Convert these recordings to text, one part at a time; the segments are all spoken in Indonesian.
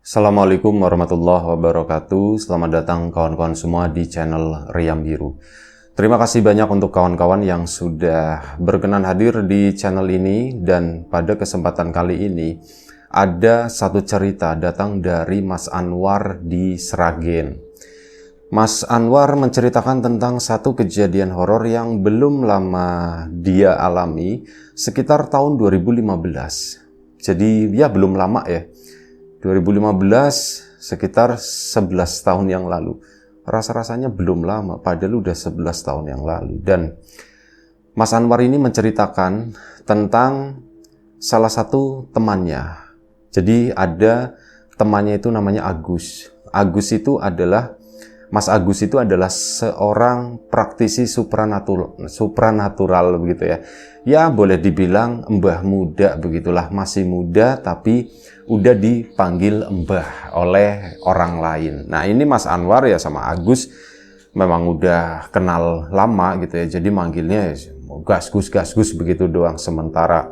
Assalamualaikum warahmatullahi wabarakatuh. Selamat datang kawan-kawan semua di channel Riam Biru. Terima kasih banyak untuk kawan-kawan yang sudah berkenan hadir di channel ini. Dan pada kesempatan kali ini ada satu cerita datang dari Mas Anwar di Sragen. Mas Anwar menceritakan tentang satu kejadian horor yang belum lama dia alami, sekitar tahun 2015. Jadi ya belum lama ya. 2015 sekitar 11 tahun yang lalu. Rasa-rasanya belum lama, padahal udah 11 tahun yang lalu. Dan Mas Anwar ini menceritakan tentang salah satu temannya. Jadi ada temannya itu namanya Agus. Mas Agus itu adalah seorang praktisi supranatural begitu ya. Ya boleh dibilang mbah muda begitulah, masih muda tapi udah dipanggil mbah oleh orang lain. Nah ini Mas Anwar ya sama Agus memang udah kenal lama gitu ya. Jadi manggilnya gas gus begitu doang. Sementara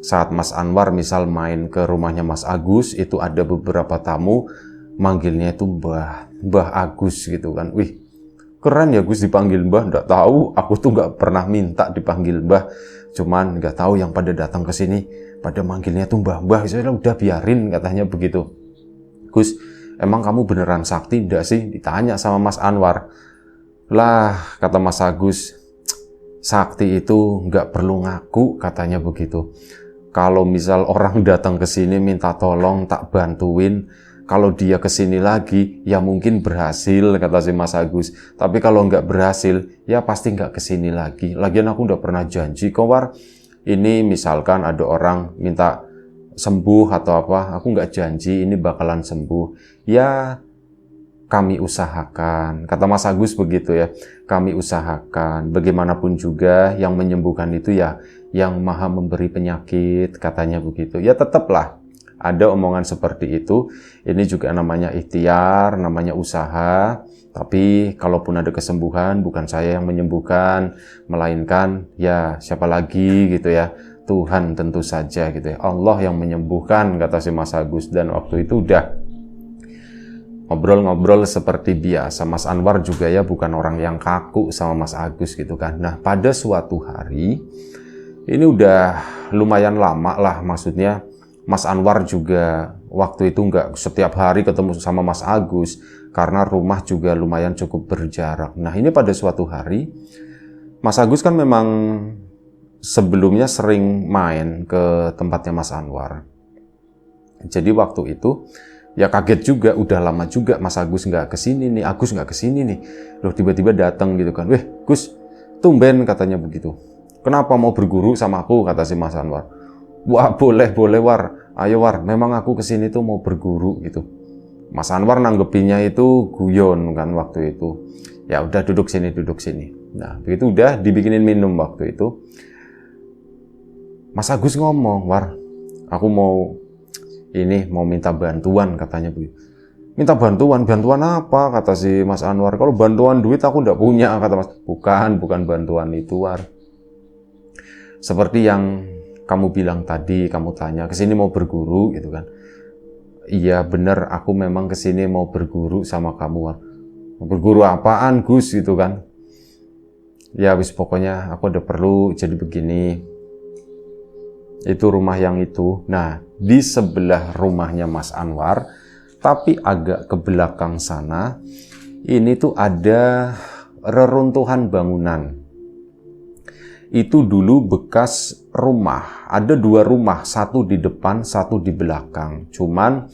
saat Mas Anwar misal main ke rumahnya Mas Agus, itu ada beberapa tamu manggilnya itu Mbah Agus gitu kan. Wih, keren ya Gus dipanggil Mbah. Nggak tahu, aku tuh nggak pernah minta dipanggil Mbah. Cuman nggak tahu yang pada datang ke sini pada manggilnya tuh Mbah. Saya udah biarin katanya begitu. Gus, emang kamu beneran sakti enggak sih? Ditanya sama Mas Anwar. Lah, kata Mas Agus, sakti itu nggak perlu ngaku katanya begitu. Kalau misal orang datang ke sini minta tolong tak bantuin, kalau dia kesini lagi, ya mungkin berhasil, kata si Mas Agus. Tapi kalau nggak berhasil, ya pasti nggak kesini lagi. Lagian aku udah pernah janji kok, War. Ini misalkan ada orang minta sembuh atau apa, aku nggak janji ini bakalan sembuh. Ya, kami usahakan. Kata Mas Agus begitu ya. Kami usahakan. Bagaimanapun juga yang menyembuhkan itu ya yang maha memberi penyakit, katanya begitu. Ya tetaplah ada omongan seperti itu. Ini juga namanya ikhtiar, namanya usaha. Tapi kalaupun ada kesembuhan, bukan saya yang menyembuhkan, melainkan ya siapa lagi gitu ya. Tuhan tentu saja gitu ya. Allah yang menyembuhkan, kata si Mas Agus. Dan waktu itu udah ngobrol-ngobrol seperti biasa. Mas Anwar juga ya bukan orang yang kaku sama Mas Agus gitu kan. Nah pada suatu hari, ini udah lumayan lama lah, maksudnya Mas Anwar juga waktu itu nggak setiap hari ketemu sama Mas Agus karena rumah juga lumayan cukup berjarak. Nah ini pada suatu hari Mas Agus kan memang sebelumnya sering main ke tempatnya Mas Anwar. Jadi waktu itu ya kaget juga, udah lama juga Mas Agus nggak kesini nih, Agus nggak kesini nih. Loh tiba-tiba datang gitu kan. Weh Gus, tumben katanya begitu. Kenapa mau berguru sama aku, kata si Mas Anwar. Wah boleh War, ayo War, memang aku kesini tuh mau berguru gitu. Mas Anwar nanggepinnya itu guyon kan waktu itu. Ya udah duduk sini. Nah begitu udah dibikinin minum waktu itu. Mas Agus ngomong, War, aku mau minta bantuan katanya begitu. Minta bantuan apa, kata si Mas Anwar. Kalau bantuan duit aku nggak punya, kata Mas. Bukan bantuan itu War. Seperti yang kamu bilang tadi, kamu tanya kesini mau berguru gitu kan. Iya bener, aku memang kesini mau berguru sama kamu War. Berguru apaan Gus gitu kan. Ya wis pokoknya aku ada perlu, jadi begini. Itu rumah yang itu. Nah di sebelah rumahnya Mas Anwar, tapi agak ke belakang sana, ini tuh ada reruntuhan bangunan. Itu dulu bekas rumah. Ada dua rumah, satu di depan, satu di belakang. Cuman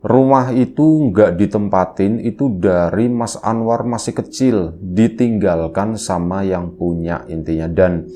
rumah itu nggak ditempatin, itu dari Mas Anwar masih kecil, ditinggalkan sama yang punya intinya. Dan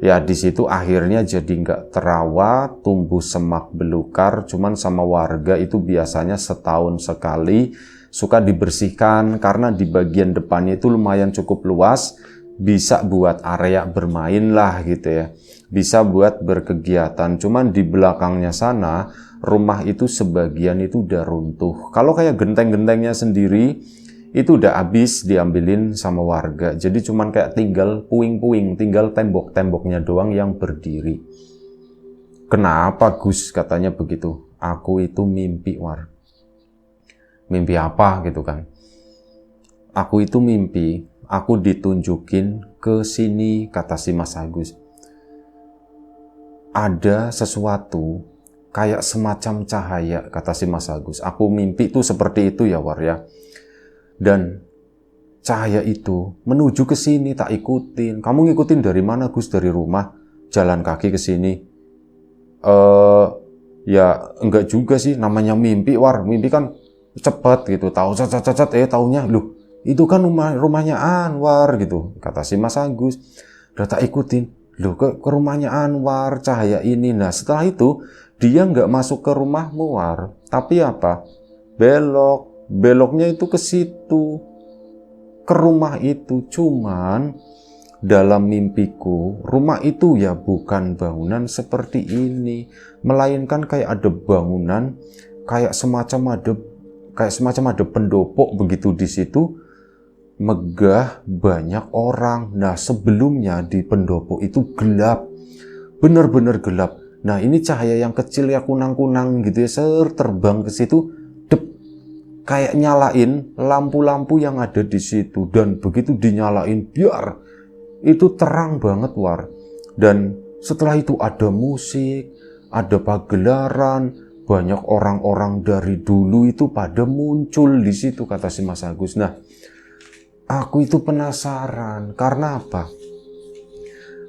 ya di situ akhirnya jadi nggak terawat, tumbuh semak belukar. Cuman sama warga itu biasanya setahun sekali suka dibersihkan karena di bagian depannya itu lumayan cukup luas. Bisa buat area bermain lah gitu ya, bisa buat berkegiatan. Cuman di belakangnya sana rumah itu sebagian itu udah runtuh. Kalau kayak genteng-gentengnya sendiri itu udah habis diambilin sama warga. Jadi cuman kayak tinggal puing-puing, tinggal tembok-temboknya doang yang berdiri. Kenapa Gus, katanya begitu. Aku itu mimpi War. Mimpi apa gitu kan. Aku itu mimpi, aku ditunjukin ke sini, kata si Mas Agus. Ada sesuatu kayak semacam cahaya, kata si Mas Agus. Aku mimpi itu seperti itu ya War ya. Dan cahaya itu menuju ke sini, tak ikutin. Kamu ngikutin dari mana Gus? Dari rumah, jalan kaki ke sini. Ya enggak juga sih, namanya mimpi War. Mimpi kan cepet gitu, tahu cacat taunya loh itu kan rumahnya Anwar gitu, kata si Mas Agus. Udah tak ikutin, loh ke rumahnya Anwar, cahaya ini. Nah setelah itu dia nggak masuk ke rumahmu War, tapi apa, beloknya itu ke situ, ke rumah itu. Cuman dalam mimpiku, rumah itu ya bukan bangunan seperti ini, melainkan kayak ada bangunan, kayak semacam ada pendopo begitu di situ, megah, banyak orang. Nah sebelumnya di pendopo itu gelap, benar-benar gelap. Nah ini cahaya yang kecil ya, kunang-kunang gitu ya, terbang ke situ, kayak nyalain lampu-lampu yang ada di situ. Dan begitu dinyalain, biar itu terang banget War. Dan setelah itu ada musik, ada pagelaran, banyak orang-orang dari dulu itu pada muncul di situ, kata si Mas Agus. Nah, aku itu penasaran, karena apa?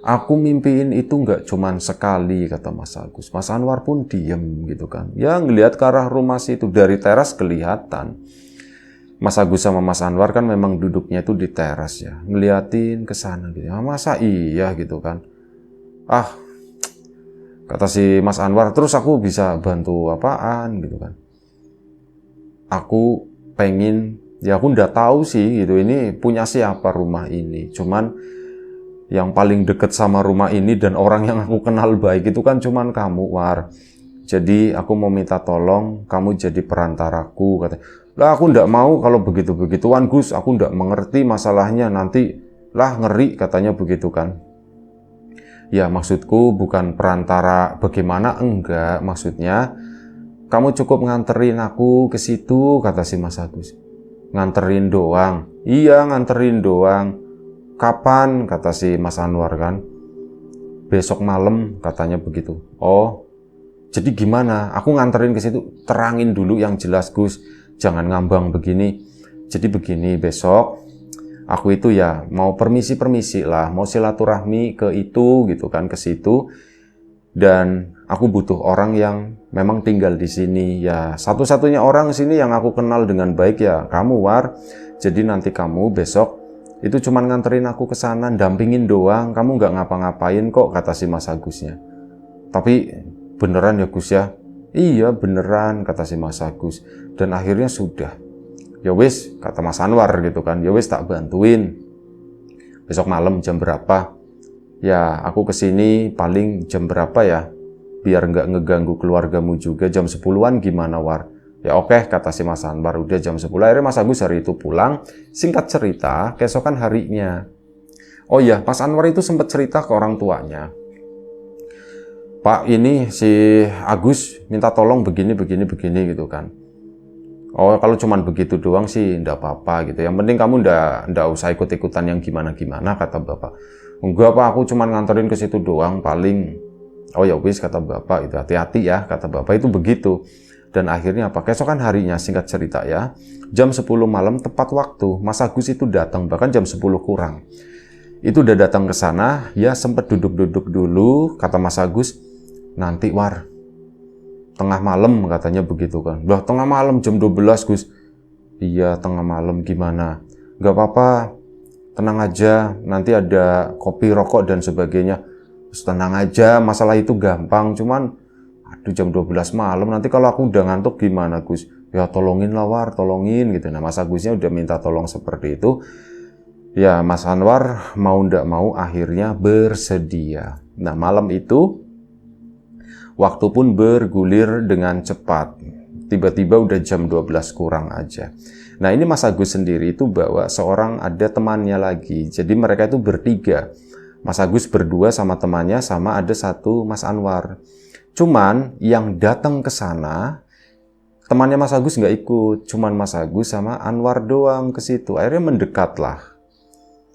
Aku mimpiin itu nggak cuman sekali, kata Mas Agus. Mas Anwar pun diem gitu kan. Ya ngelihat ke arah rumah situ, dari teras kelihatan. Mas Agus sama Mas Anwar kan memang duduknya itu di teras ya, ngeliatin ke sana gitu. Ah, masa iya gitu kan? Ah, kata si Mas Anwar, terus aku bisa bantu apaan gitu kan. Aku pengen, ya aku nggak tahu sih gitu, ini punya siapa rumah ini. Cuman yang paling deket sama rumah ini dan orang yang aku kenal baik itu kan cuman kamu War. Jadi aku mau minta tolong kamu jadi perantaraku, kata. Lah aku nggak mau kalau begitu-begituan Gus, aku nggak mengerti masalahnya, nanti lah ngeri, katanya begitu kan. Ya maksudku bukan perantara bagaimana, enggak, maksudnya kamu cukup nganterin aku ke situ, kata si Mas Agus. Nganterin doang? Iya nganterin doang. Kapan, kata si Mas Anwar kan. Besok malam, katanya begitu. Oh, jadi gimana? Aku nganterin ke situ, terangin dulu yang jelas Gus, jangan ngambang begini. Jadi begini, besok aku itu ya mau permisi lah, mau silaturahmi ke itu gitu kan, ke situ. Dan aku butuh orang yang memang tinggal di sini. Ya satu-satunya orang sini yang aku kenal dengan baik ya kamu War. Jadi nanti kamu besok itu cuman nganterin aku ke sana, dampingin doang, kamu nggak ngapa-ngapain kok, kata si Mas Agusnya. Tapi beneran ya Gus ya? Iya beneran, kata si Mas Agus. Dan akhirnya sudah. Ya wis, kata Mas Anwar gitu kan, ya wis tak bantuin. Besok malam jam berapa? Ya aku kesini paling jam berapa ya? Biar nggak ngeganggu keluargamu juga, jam 10-an gimana War? Ya oke, kata si Mas Anwar. Udah jam 10, akhirnya Mas Agus hari itu pulang. Singkat cerita, keesokan harinya. Oh iya, Mas Anwar itu sempat cerita ke orang tuanya. Pak, ini si Agus minta tolong begini gitu kan. Oh, kalau cuman begitu doang sih enggak apa-apa gitu. Yang penting kamu enggak usah ikut-ikutan yang gimana-gimana, kata Bapak. Enggak Pak, aku cuman nganterin ke situ doang paling. Oh ya wis, kata Bapak, itu hati-hati ya, kata Bapak itu begitu. Dan akhirnya apa? Keesokan harinya, singkat cerita ya, jam 10 malam tepat waktu, Mas Agus itu datang, bahkan jam 10 kurang. Itu udah datang ke sana, ya sempat duduk-duduk dulu, kata Mas Agus, nanti War, tengah malam katanya begitu kan. Lah tengah malam jam 12 Gus. Iya tengah malam gimana? Gak apa-apa, tenang aja, nanti ada kopi, rokok dan sebagainya. Terus tenang aja, masalah itu gampang, cuman aduh jam 12 malam, nanti kalau aku udah ngantuk gimana Gus? Ya tolongin lah War, tolongin gitu. Nah Mas Agusnya udah minta tolong seperti itu. Ya Mas Anwar mau ndak mau akhirnya bersedia. Nah malam itu waktu pun bergulir dengan cepat. Tiba-tiba udah jam 12 kurang aja. Nah ini Mas Agus sendiri itu bawa ada temannya lagi. Jadi mereka itu bertiga. Mas Agus berdua sama temannya, sama ada satu Mas Anwar. Cuman yang datang ke sana temannya Mas Agus nggak ikut, cuman Mas Agus sama Anwar doang ke situ. Akhirnya mendekatlah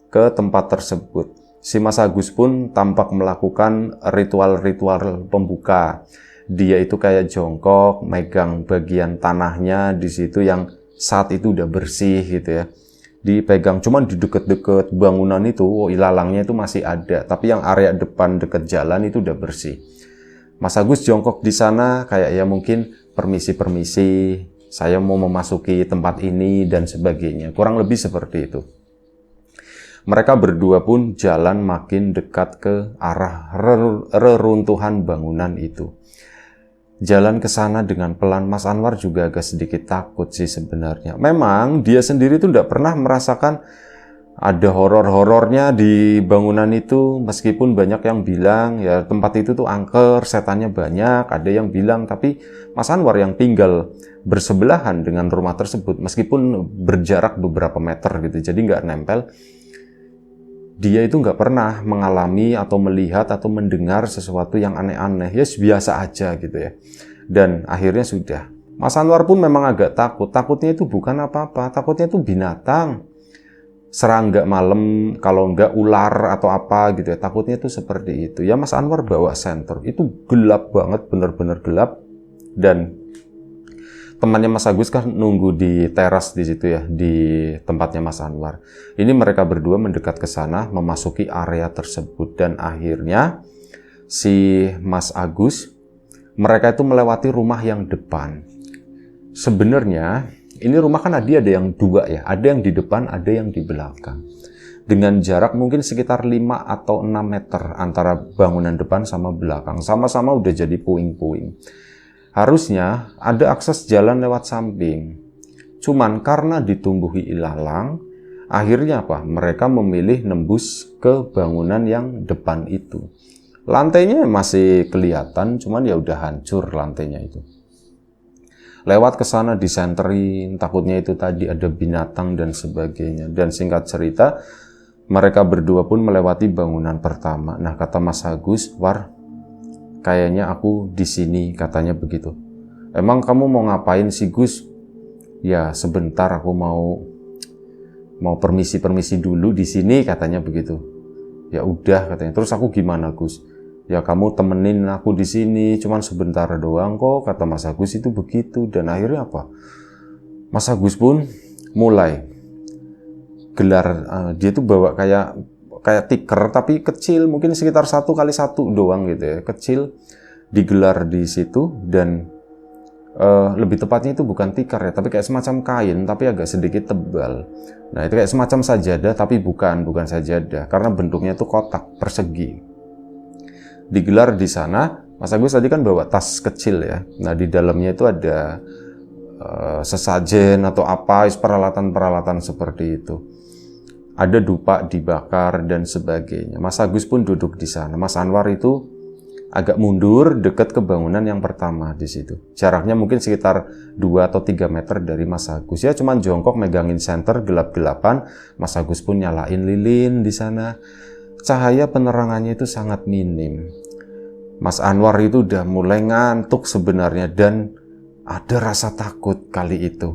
ke tempat tersebut. Si Mas Agus pun tampak melakukan ritual-ritual pembuka. Dia itu kayak jongkok, megang bagian tanahnya di situ yang saat itu udah bersih gitu ya. Dipegang, cuman di deket-deket bangunan itu, ilalangnya itu masih ada. Tapi yang area depan deket jalan itu udah bersih. Mas Agus jongkok di sana kayak ya mungkin permisi-permisi, saya mau memasuki tempat ini dan sebagainya. Kurang lebih seperti itu. Mereka berdua pun jalan makin dekat ke arah reruntuhan bangunan itu. Jalan ke sana dengan pelan. Mas Anwar juga agak sedikit takut sih sebenarnya. Memang dia sendiri tuh tidak pernah merasakan ada horor-horornya di bangunan itu, meskipun banyak yang bilang ya tempat itu tuh angker, setannya banyak, ada yang bilang, tapi Mas Anwar yang tinggal bersebelahan dengan rumah tersebut, meskipun berjarak beberapa meter gitu, jadi nggak nempel, dia itu nggak pernah mengalami atau melihat atau mendengar sesuatu yang aneh-aneh, ya biasa aja gitu ya. Dan akhirnya sudah, Mas Anwar pun memang agak takut, takutnya itu bukan apa-apa, takutnya itu binatang, serangga malam, kalau nggak ular atau apa gitu ya, takutnya itu seperti itu. Ya Mas Anwar bawa senter, itu gelap banget, bener-bener gelap, dan temannya Mas Agus kan nunggu di teras di situ ya, di tempatnya Mas Anwar. Ini mereka berdua mendekat ke sana, memasuki area tersebut, dan akhirnya si Mas Agus, mereka itu melewati rumah yang depan. Sebenarnya ini rumah kan ada yang dua ya, ada yang di depan, ada yang di belakang. Dengan jarak mungkin sekitar 5 atau 6 meter antara bangunan depan sama belakang. Sama-sama udah jadi puing-puing. Harusnya ada akses jalan lewat samping. Cuman karena ditumbuhi ilalang, akhirnya apa? Mereka memilih nembus ke bangunan yang depan itu. Lantainya masih kelihatan, cuman ya udah hancur lantainya itu. Lewat ke sana disenterin, takutnya itu tadi ada binatang dan sebagainya. Dan singkat cerita, mereka berdua pun melewati bangunan pertama. Nah, kata Mas Agus, War, kayaknya aku di sini, katanya begitu. Emang kamu mau ngapain sih, Gus? Ya, sebentar aku mau permisi-permisi dulu di sini, katanya begitu. Ya udah, katanya. Terus aku gimana, Gus? Ya kamu temenin aku di sini, cuman sebentar doang kok, kata Mas Agus itu begitu. Dan akhirnya apa? Mas Agus pun mulai gelar, dia tuh bawa kayak tikar tapi kecil, mungkin sekitar 1x1 doang gitu ya, kecil, digelar di situ. Dan lebih tepatnya itu bukan tikar ya, tapi kayak semacam kain tapi agak sedikit tebal. Nah itu kayak semacam sajadah tapi bukan sajadah, karena bentuknya itu kotak persegi. Digelar di sana. Mas Agus tadi kan bawa tas kecil ya. Nah di dalamnya itu ada sesajen atau apa, peralatan-peralatan seperti itu. Ada dupa dibakar dan sebagainya. Mas Agus pun duduk di sana. Mas Anwar itu agak mundur dekat ke bangunan yang pertama di situ. Jaraknya mungkin sekitar 2 atau 3 meter dari Mas Agus. Ya cuman jongkok megangin senter, gelap-gelapan. Mas Agus pun nyalain lilin di sana. Cahaya penerangannya itu sangat minim. Mas Anwar itu udah mulai ngantuk sebenarnya dan ada rasa takut kali itu.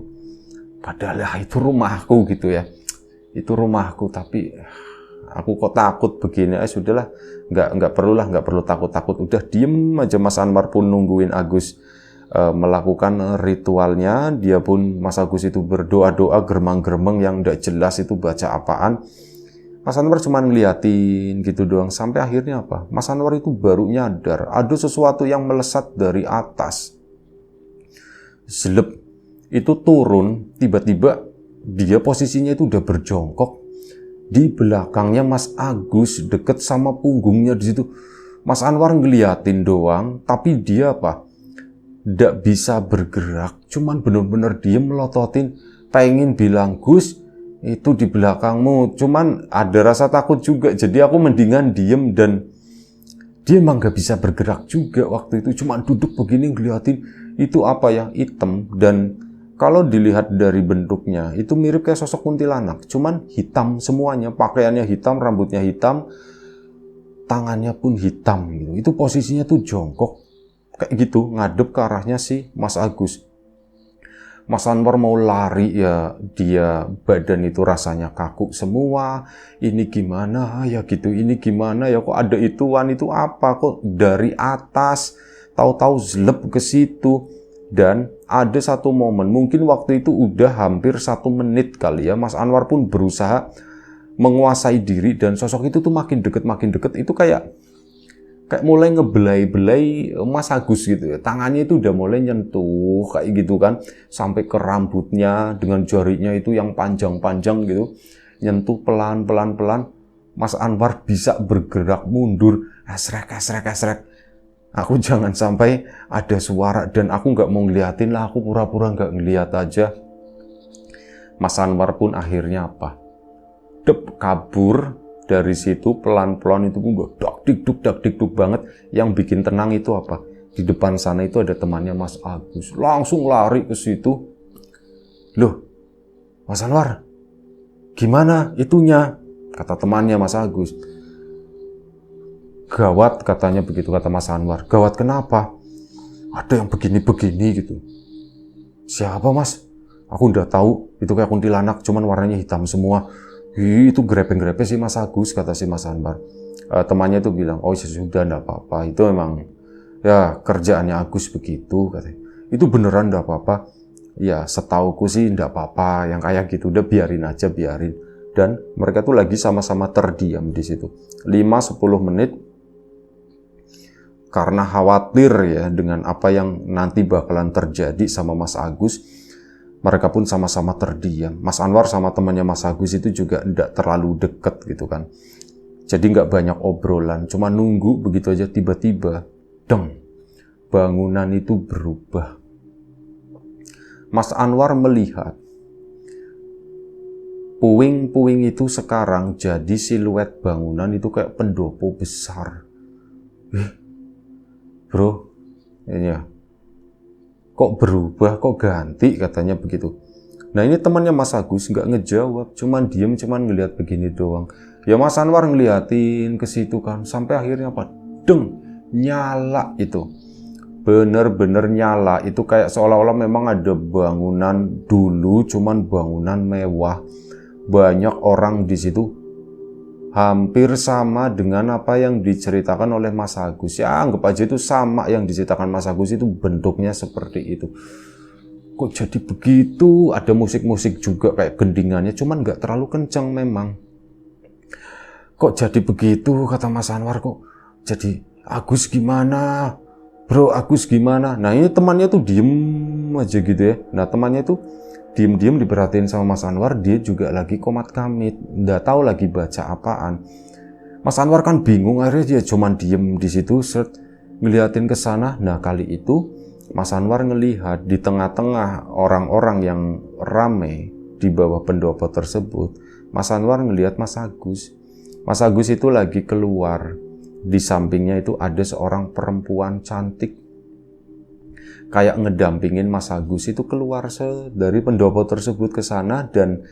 Padahal ya, itu rumahku gitu ya. Itu rumahku, tapi aku kok takut begini. Sudahlah, nggak perlu takut-takut. Udah diem aja. Mas Anwar pun nungguin Agus melakukan ritualnya. Dia pun, Mas Agus itu berdoa-doa geremang-geremeng yang nggak jelas itu baca apaan. Mas Anwar cuma ngeliatin gitu doang, sampai akhirnya apa? Mas Anwar itu baru nyadar ada sesuatu yang melesat dari atas. Zelep, itu turun, tiba-tiba dia posisinya itu udah berjongkok di belakangnya Mas Agus, deket sama punggungnya di situ. Mas Anwar ngeliatin doang, tapi dia apa? Nggak bisa bergerak, cuman bener-bener diem melototin, pengen bilang, Gus, itu di belakangmu, cuman ada rasa takut juga, jadi aku mendingan diem. Dan dia emang gak bisa bergerak juga waktu itu, cuman duduk begini ngeliatin. Itu apa ya, hitam, dan kalau dilihat dari bentuknya itu mirip kayak sosok kuntilanak, cuman hitam semuanya, pakaiannya hitam, rambutnya hitam, tangannya pun hitam gitu. Itu posisinya tuh jongkok kayak gitu, ngadep ke arahnya si Mas Agus. Mas Anwar mau lari ya, dia badan itu rasanya kaku semua. Ini gimana ya gitu, ini gimana ya, kok ada ituan, itu apa, kok dari atas tahu-tahu zlep ke situ. Dan ada satu momen, mungkin waktu itu udah hampir 1 menit kali ya, Mas Anwar pun berusaha menguasai diri, dan sosok itu tuh makin deket itu kayak mulai ngebelai-belai Mas Agus gitu ya. Tangannya itu udah mulai nyentuh kayak gitu kan, sampai ke rambutnya dengan jarinya itu yang panjang-panjang gitu. Nyentuh pelan-pelan. Mas Anwar bisa bergerak mundur, esrek. Aku jangan sampai ada suara, dan aku nggak mau ngeliatin lah, aku pura-pura nggak ngeliat aja. Mas Anwar pun akhirnya apa? Kabur dari situ pelan-pelan. Itu pun dak dikduk banget. Yang bikin tenang itu apa? Di depan sana itu ada temannya Mas Agus, langsung lari ke situ. Loh, Mas Anwar, gimana itunya? Kata temannya Mas Agus. Gawat katanya begitu, kata Mas Anwar. Gawat kenapa? Ada yang begini-begini gitu. Siapa Mas? Aku udah tahu, itu kayak kuntilanak, cuman warnanya hitam semua. Itu grepe-grepe sih Mas Agus, kata si Mas Anwar. Temannya tuh bilang, oh sudah enggak apa-apa, itu emang ya kerjaannya Agus begitu, katanya. Itu beneran enggak apa-apa? Ya setauku sih enggak apa-apa, yang kayak gitu udah biarin aja, biarin. Dan mereka tuh lagi sama-sama terdiam di situ 5-10 menit karena khawatir ya dengan apa yang nanti bakalan terjadi sama Mas Agus. Mereka pun sama-sama terdiam. Mas Anwar sama temannya Mas Agus itu juga enggak terlalu deket gitu kan. Jadi nggak banyak obrolan, cuma nunggu begitu aja. Tiba-tiba, deng, bangunan itu berubah. Mas Anwar melihat puing-puing itu sekarang jadi siluet bangunan itu kayak pendopo besar. Bro, ya, kok berubah, kok ganti, katanya begitu. Nah ini temannya Mas Agus nggak ngejawab, cuman diem, cuman ngelihat begini doang. Ya Mas Anwar ngeliatin ke situ kan, sampai akhirnya apa? Deng, nyala itu. Bener-bener nyala. Itu kayak seolah-olah memang ada bangunan dulu, cuman bangunan mewah. Banyak orang di situ. Hampir sama dengan apa yang diceritakan oleh Mas Agus. Ya anggap aja itu sama yang diceritakan Mas Agus, itu bentuknya seperti itu. Kok jadi begitu? Ada musik-musik juga kayak gendingannya, cuman nggak terlalu kencang memang. Kok jadi begitu, kata Mas Anwar, kok jadi Agus gimana? Bro, Agus gimana? Nah ini temannya tuh diem aja gitu ya. Nah temannya tuh diem-diem diperhatiin sama Mas Anwar, dia juga lagi komat kamit, nggak tahu lagi baca apaan. Mas Anwar kan bingung, akhirnya dia cuman diem di situ, ngeliatin ke sana. Nah kali itu Mas Anwar ngelihat di tengah-tengah orang-orang yang rame di bawah pendopo tersebut, Mas Anwar ngelihat Mas Agus. Mas Agus itu lagi keluar, di sampingnya itu ada seorang perempuan cantik, kayak ngedampingin Mas Agus itu keluar dari pendopo tersebut ke sana. Dan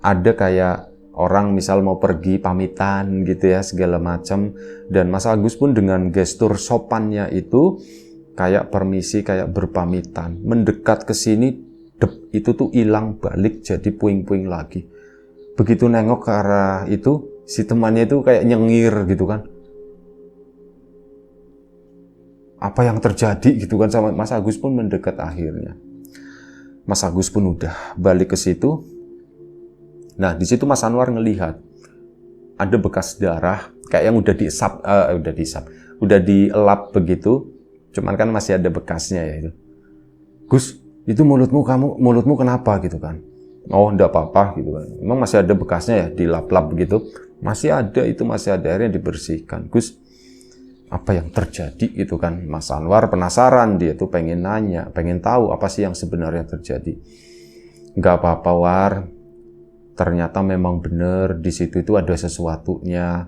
ada kayak orang misal mau pergi pamitan gitu ya, segala macam. Dan Mas Agus pun dengan gestur sopannya itu kayak permisi, kayak berpamitan, mendekat ke sini. Itu tuh hilang balik jadi puing-puing lagi. Begitu nengok ke arah itu, si temannya itu kayak nyengir gitu kan. Apa yang terjadi gitu kan, sama Mas Agus pun mendekat. Akhirnya Mas Agus pun udah balik ke situ. Nah di situ Mas Anwar ngelihat ada bekas darah kayak yang udah dielap begitu, cuman kan masih ada bekasnya ya itu. Gus, itu mulutmu kenapa gitu kan? Oh enggak apa-apa gitu kan. Memang masih ada bekasnya ya, dilap-lap begitu. Masih ada, akhirnya dibersihkan. Gus, apa yang terjadi gitu kan? Mas Anwar penasaran, dia tuh pengen nanya, pengen tahu apa sih yang sebenarnya terjadi. Enggak apa-apa War, ternyata memang bener di situ itu ada sesuatunya.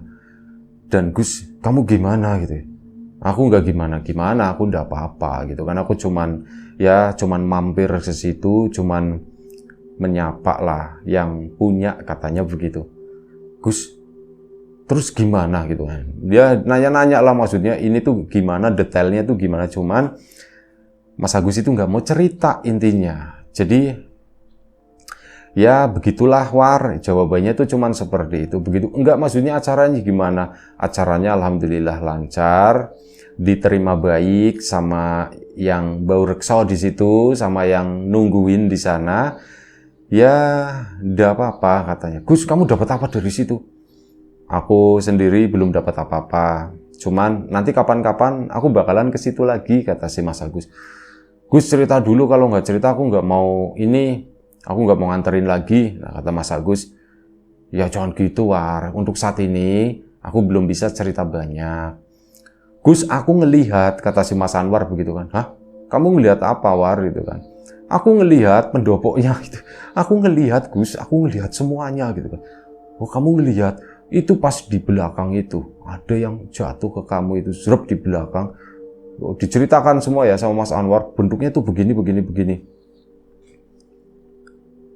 Dan Gus, kamu gimana gitu ya? Aku nggak gimana, aku nggak apa-apa gitu kan. Aku cuman mampir ke situ, cuman menyapa lah yang punya, katanya begitu. Gus, terus gimana gitu kan? Dia nanya-nanya lah, maksudnya ini tuh gimana, detailnya tuh gimana. Cuman Mas Agus itu nggak mau cerita intinya. Jadi ya begitulah War, jawabannya itu cuman seperti itu. Begitu, enggak, maksudnya acaranya gimana? Acaranya alhamdulillah lancar, diterima baik sama yang bau rekso di situ, sama yang nungguin di sana. Ya, enggak apa-apa katanya. Gus, kamu dapat apa dari situ? Aku sendiri belum dapat apa-apa. Cuman nanti kapan-kapan aku bakalan ke situ lagi, kata si Mas Agus. Gus, cerita dulu, kalau nggak cerita aku nggak mau ini. Aku nggak mau nganterin lagi. Nah, kata Mas Agus, ya jangan gitu War, untuk saat ini aku belum bisa cerita banyak. Gus, aku ngelihat, kata si Mas Anwar begitu kan. Hah? Kamu ngelihat apa War? Gitu kan. Aku ngelihat pendopoknya gitu. Aku ngelihat Gus, aku ngelihat semuanya gitu kan. Oh, kamu ngelihat? Itu pas di belakang itu ada yang jatuh ke kamu itu, zrep di belakang. Oh, diceritakan semua ya sama Mas Anwar, bentuknya tuh begini, begini, begini.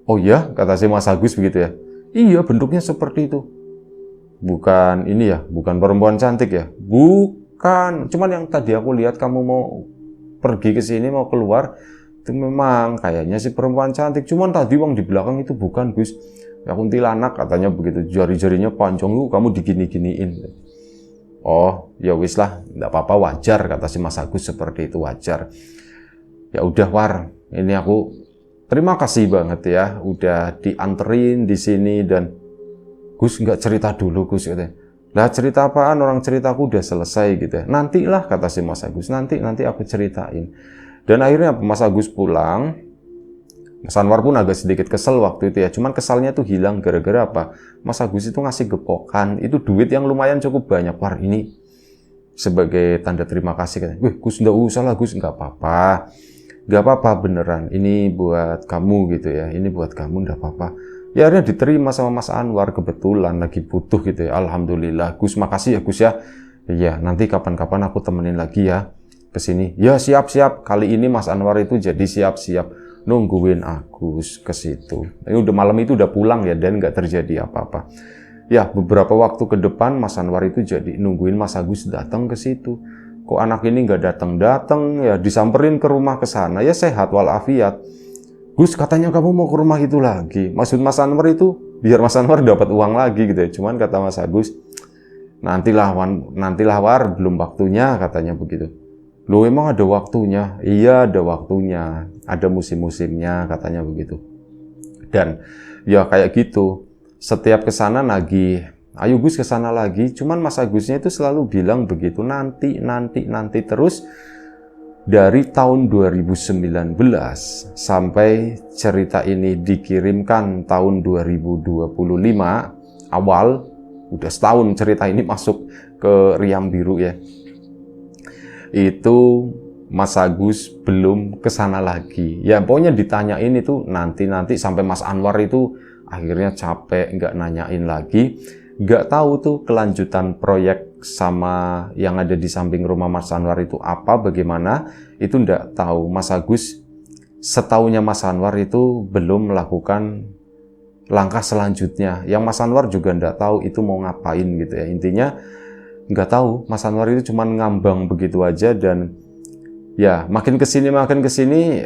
Oh iya, kata si Mas Agus begitu ya. Iya, bentuknya seperti itu. Bukan ini ya, bukan perempuan cantik ya. Bukan, cuman yang tadi aku lihat kamu mau pergi ke sini, mau keluar, itu memang kayaknya si perempuan cantik. Cuman tadi wong di belakang itu bukan Gus. Ya kuntilanak katanya begitu, jari-jarinya panjang, kamu digini-giniin. Oh, ya wis lah, enggak apa-apa, wajar, kata si Mas Agus seperti itu, wajar. Ya udah War, ini aku terima kasih banget ya, udah dianterin di sini dan Gus nggak cerita dulu Gus katanya. Lah cerita apaan, orang ceritaku udah selesai gitu ya. Nantilah, kata si Mas Agus, nanti aku ceritain. Dan akhirnya Mas Agus pulang. Mas Anwar pun agak sedikit kesel waktu itu ya. Cuman kesalnya tuh hilang gara-gara apa? Mas Agus itu ngasih gepokan, itu duit yang lumayan cukup banyak. War, ini sebagai tanda terima kasih katanya. Wih Gus, nggak usah lah Gus, nggak apa-apa. Gak apa-apa beneran, ini buat kamu gitu ya, ini buat kamu, gak apa-apa. Ya akhirnya diterima sama Mas Anwar, kebetulan lagi butuh gitu ya. Alhamdulillah, Gus makasih ya Gus ya. Iya, nanti kapan-kapan aku temenin lagi ya ke sini. Ya siap-siap, kali ini Mas Anwar itu jadi siap-siap nungguin Agus ke situ. Ini udah malam itu udah pulang ya dan gak terjadi apa-apa. Ya beberapa waktu ke depan Mas Anwar itu jadi nungguin Mas Agus datang ke situ. Kok anak ini nggak datang-datang ya, disamperin ke rumah ke sana ya, sehat walafiat. Gus, katanya kamu mau ke rumah itu lagi. Maksud Mas Anwar itu biar Mas Anwar dapat uang lagi gitu ya. Cuman kata Mas Agus, nantilah War, belum waktunya, katanya begitu. Loh, emang ada waktunya? Iya, ada waktunya, ada musim-musimnya, katanya begitu. Dan ya kayak gitu, setiap kesana nagih, ayo Gus ke sana lagi. Cuman Mas Agusnya itu selalu bilang begitu, nanti terus. Dari tahun 2019 sampai cerita ini dikirimkan tahun 2025 awal, udah setahun cerita ini masuk ke Riam Biru ya. Itu Mas Agus belum ke sana lagi. Ya pokoknya ditanyain itu nanti sampai Mas Anwar itu akhirnya capek nggak nanyain lagi. Nggak tahu tuh kelanjutan proyek sama yang ada di samping rumah Mas Anwar itu apa, bagaimana, itu nggak tahu. Mas Agus, setaunya Mas Anwar itu belum melakukan langkah selanjutnya. Yang Mas Anwar juga nggak tahu itu mau ngapain gitu ya. Intinya nggak tahu, Mas Anwar itu cuma ngambang begitu aja. Dan ya makin kesini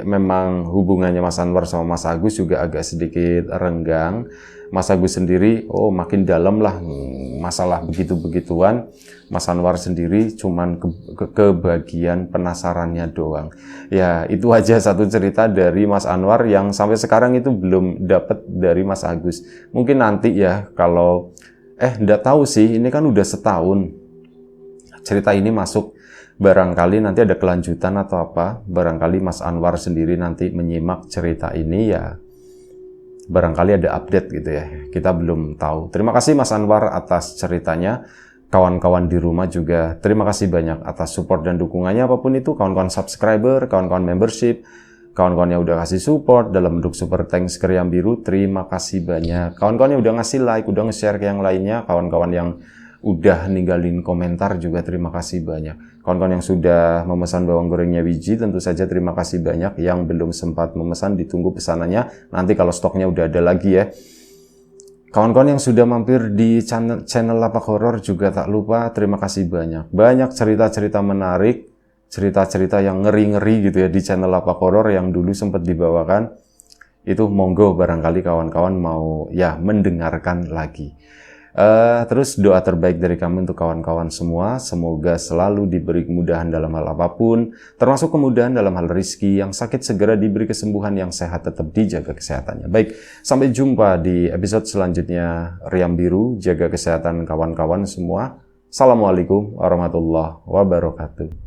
memang hubungannya Mas Anwar sama Mas Agus juga agak sedikit renggang. Mas Agus sendiri, oh makin dalam lah masalah begitu-begituan. Mas Anwar sendiri cuman kebagian penasarannya doang. Ya itu aja satu cerita dari Mas Anwar yang sampai sekarang itu belum dapat dari Mas Agus. Mungkin nanti ya kalau, nggak tahu sih, ini kan udah setahun cerita ini masuk. Barangkali nanti ada kelanjutan atau apa. Barangkali Mas Anwar sendiri nanti menyimak cerita ini ya. Barangkali ada update gitu ya, kita belum tahu. Terima kasih Mas Anwar atas ceritanya. Kawan-kawan di rumah juga terima kasih banyak atas support dan dukungannya apapun itu. Kawan-kawan subscriber, kawan-kawan membership, kawan-kawan yang udah kasih support dalam bentuk super thanks ke Riam Biru, terima kasih banyak. Kawan-kawan yang udah ngasih like, udah nge-share ke yang lainnya, kawan-kawan yang udah ninggalin komentar juga terima kasih banyak. Kawan-kawan yang sudah memesan bawang gorengnya Wiji tentu saja terima kasih banyak. Yang belum sempat memesan ditunggu pesanannya, nanti kalau stoknya udah ada lagi ya. Kawan-kawan yang sudah mampir di channel Lapak Horor juga tak lupa terima kasih banyak. Banyak cerita-cerita menarik, cerita-cerita yang ngeri-ngeri gitu ya di channel Lapak Horor yang dulu sempat dibawakan, itu monggo barangkali kawan-kawan mau ya mendengarkan lagi. Terus doa terbaik dari kami untuk kawan-kawan semua, semoga selalu diberi kemudahan dalam hal apapun, termasuk kemudahan dalam hal rizki, yang sakit segera diberi kesembuhan, yang sehat tetap dijaga kesehatannya. Baik, sampai jumpa di episode selanjutnya Riam Biru, jaga kesehatan kawan-kawan semua. Assalamualaikum warahmatullahi wabarakatuh.